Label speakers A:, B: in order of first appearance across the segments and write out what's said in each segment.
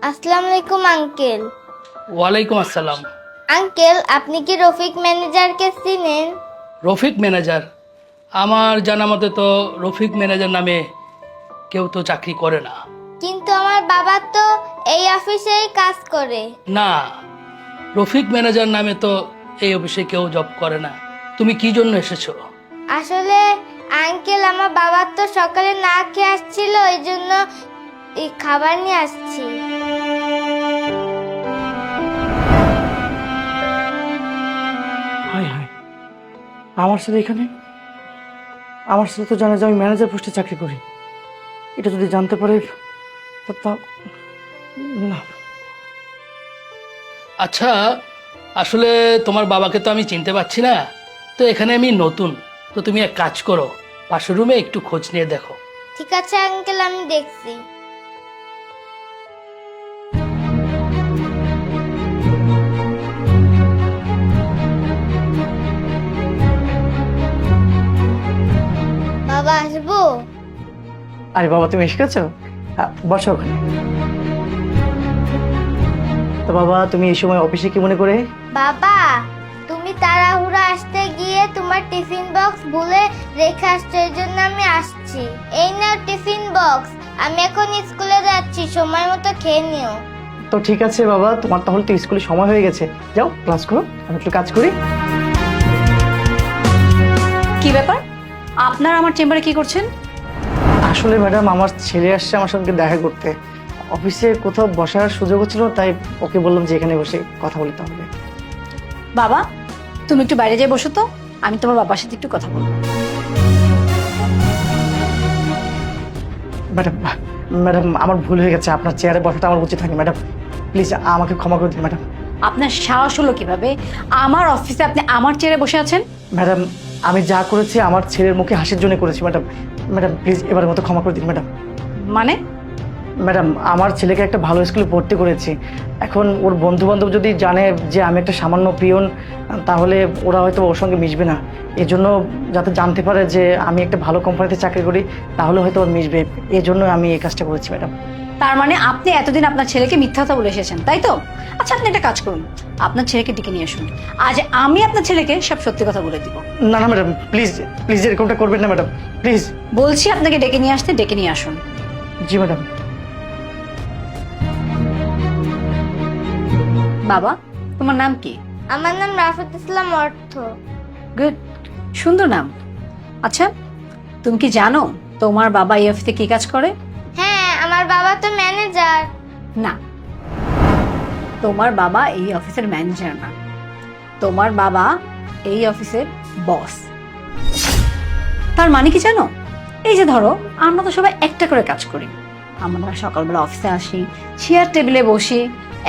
A: আসসালামু আলাইকুম আঙ্কেল।
B: ওয়ালাইকুম আসসালাম।
A: আঙ্কেল, আপনি কি রফিক ম্যানেজারকে চিনেন?
B: রফিক ম্যানেজার? আমার জানা মতে তো রফিক ম্যানেজার নামে কেউ তো চাকরি করে না।
A: কিন্তু আমার বাবা তো এই অফিসেই কাজ করে।
B: না, রফিক ম্যানেজার নামে তো এই অফিসে কেউ জব করে না। তুমি কি জন্য এসেছো?
A: আসলে আঙ্কেল, আমার বাবা তো সকালে না খেয়ে আসছিল, এই জন্য এই খাবার নিয়ে আসছি।
C: হাই হাই, আমার সাথে এখানে, আমার সাথে তো জানে যে আমি ম্যানেজার পোস্টে চাকরি করি। এটা যদি জানতে পারে তা না।
B: আচ্ছা, আসলে তোমার বাবাকে তো আমি চিনতে পারছি না, তো এখানে আমি নতুন। তো তুমি এক কাজ করো, পাশের রুমে একটু খোঁজ নিয়ে দেখো।
A: ঠিক আছে আঙ্কেল, আমি দেখছি। বাবা, আসবো?
C: আরে বাবা, তুমি এসে গেছো? বসো ওখানে। তো বাবা, তুমি এই সময় অফিসে কি মনে করে?
A: বাবা, তুমি তাড়াহুড়ো আসতে গিয়ে তোমার টিফিন বক্স ভুলে রেখে আসছো, এই জন্য আমি আসছি। এই নাও টিফিন বক্স, আমি এখন স্কুলে যাচ্ছি, সময় মতো খেয়ে নিও।
C: তো ঠিক আছে বাবা, তোমার তাহলে তো স্কুলে সময় হয়ে গেছে, যাও ক্লাস করো, আমি একটু কাজ করি।
D: কি ব্যাপার, আপনারা আমার চেম্বারে কি করছেন?
C: আসলে ম্যাডাম, আমার ছেলে আসছে আমার সঙ্গে দেখা করতে। অফিসে কোথাও বসার সুযোগ হচ্ছিল, তাই ওকে বললাম যে এখানে বসে কথা বলতে হবে।
D: বাবা, তুমি একটু বাইরে যেয়ে বসো তো, আমি তোমার বাবার সাথে একটু কথা বলবো।
C: ম্যাডাম, ম্যাডাম আমার ভুল হয়ে গেছে, আপনার চেয়ারে বসাটা আমার উচিত হয়নি। ম্যাডাম প্লিজ আমাকে ক্ষমা করে দিন। ম্যাডাম,
D: আপনার সাহস হলো কিভাবে আমার অফিসে আপনি আমার চেয়ারে বসে আছেন?
C: ম্যাডাম আমি যা করেছি আমার ছেলের মুখে হাসির জন্য করেছি। ম্যাডাম, ম্যাডাম প্লিজ এবারের মতো ক্ষমা করে দিন। ম্যাডাম,
D: মানে?
C: ম্যাডাম আমার ছেলেকে একটা ভালো স্কুলে ভর্তি করেছি। এখন ওর বন্ধু বান্ধব যদি জানে যে আমি একটা সামান্য পিয়ন, তাহলে ওরা হয়তো ওর সঙ্গে মিশবে না। এই জন্য যাতে জানতে পারে যে আমি একটা ভালো কোম্পানিতে চাকরি করি, তাহলে হয়তো ওর মিশবে। এই জন্য আমি এই কাজটা করেছি। ম্যাডাম,
D: তার মানে আপনি এতদিন আপনার ছেলেকে মিথ্যা কথা বলে এসেছেন, তাই তো? আচ্ছা, আপনি একটা কাজ করুন, আপনার ছেলেকে ডেকে নিয়ে আসুন। আজ আমি আপনার ছেলেকে সব সত্যি কথা বলে দিব।
C: না না ম্যাডাম, প্লিজ প্লিজ এরকমটা করবেন না ম্যাডাম, প্লিজ।
D: বলছি আপনাকে ডেকে নিয়ে আসতে, ডেকে নিয়ে আসুন।
C: জি ম্যাডাম।
D: বাবা, তোমার নাম কি?
A: আমার নাম রাফাত ইসলাম অর্থ।
D: গুড, সুন্দর নাম। আচ্ছা, তুমি কি জানো তোমার বাবা এই অফিসে কি কাজ করে?
A: হ্যাঁ, আমার বাবা তো ম্যানেজার।
D: না, তোমার বাবা এই অফিসের ম্যানেজার না, তোমার বাবা এই অফিসের বস। তার মানে কি জানো? এই যে ধরো, আমরা তো সবাই একটা করে কাজ করি। আমরা সকালবেলা অফিসে আসি, চেয়ার টেবিলে বসি,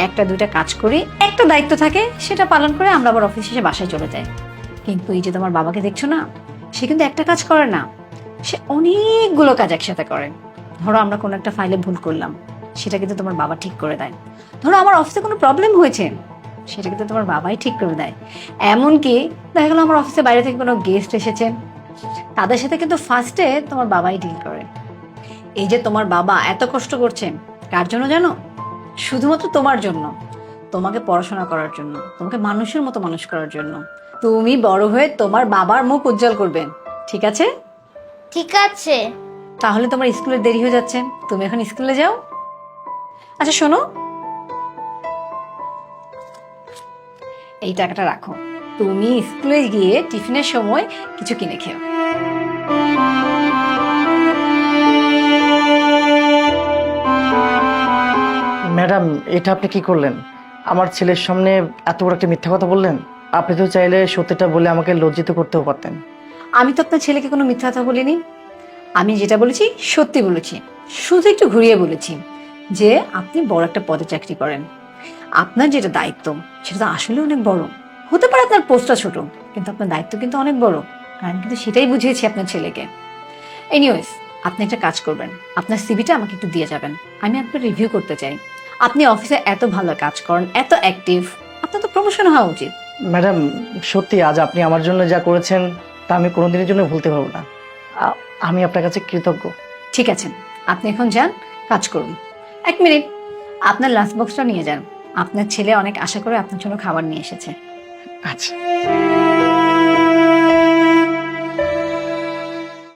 D: একটা দুইটা কাজ করি, একটা দায়িত্ব থাকে, সেটা পালন করে আমরা আবার অফিস শেষে বাসায় চলে যাই। কিন্তু এই যে তোমার বাবাকে দেখছো না, সে কিন্তু একটা কাজ করে না, সে অনেকগুলো কাজ একসাথে করে। ধরো আমরা কোনো একটা ফাইলে ভুল করলাম, সেটা কিন্তু তোমার বাবা ঠিক করে দেয়। ধরো আমার অফিসে কোনো প্রবলেম হয়েছে, সেটা কিন্তু তোমার বাবাই ঠিক করে দেয়। এমনকি দেখা গেলো আমার অফিসে বাইরে থেকে কোনো গেস্ট এসেছে, তাদের সাথে কিন্তু ফার্স্টে তোমার বাবাই ডিল করে। এই যে তোমার বাবা এত কষ্ট করছে, কার জন্য জানো? শুধুমাত্র তোমার জন্য, তোমাকে পড়াশোনা করার জন্য, তোমাকে মানুষের মতো মানুষ করার জন্য। তুমি বড় হয়ে তোমার বাবার মুখ উজ্জ্বল করবে, ঠিক আছে?
A: ঠিক আছে।
D: তাহলে তোমার স্কুলের দেরি হয়ে যাচ্ছে, তুমি এখন স্কুলে যাও। আচ্ছা শোনো, এই টাকাটা রাখো, তুমি স্কুলে গিয়ে টিফিনের সময় কিছু কিনে খেও।
C: ম্যাডাম, এটা আপনি কি করলেন? আমার ছেলের সামনে এত বড় একটা মিথ্যা কথা বললেন। আপনি তো চাইলে সত্যিটা বলে আমাকে লজ্জিত করতেও পারতেন।
D: আমি তো আপনার ছেলেকে কোনো মিথ্যা কথা বলিনি, আমি যেটা বলেছি সত্যি বলেছি, শুধু একটু ঘুরিয়ে বলেছি যে আপনি বড় একটা পদে চাকরি করেন, আপনার যেটা দায়িত্ব সেটা তো আসলে অনেক বড়। হতে পারে আপনার পোস্টটা ছোট, কিন্তু আপনার দায়িত্ব কিন্তু অনেক বড়। আমি কিন্তু সেটাই বুঝিয়েছি আপনার ছেলেকে। এনিওয়েজ, আপনি একটা কাজ করবেন, আপনার সিভিটা আমাকে একটু দিয়ে যাবেন, আমি আপনার রিভিউ করতে চাই। আপনি অফিসে এত ভালো কাজ করেন, এত অ্যাক্টিভ, আপনার তো প্রমোশন হওয়া উচিত।
C: ম্যাডাম সত্যি আজ আপনি আমার জন্য যা করেছেন তা আমি কোনোদিনের জন্য ভুলতে পারবো না। আমি আপনার কাছে কৃতজ্ঞ।
D: ঠিক আছে, আপনি এখন যান, কাজ করুন। এক মিনিট, আপনার লাঞ্চ বক্সটা নিয়ে যান, আপনার ছেলে অনেক আশা করে আপনার জন্য খাবার নিয়ে এসেছে।
C: আচ্ছা।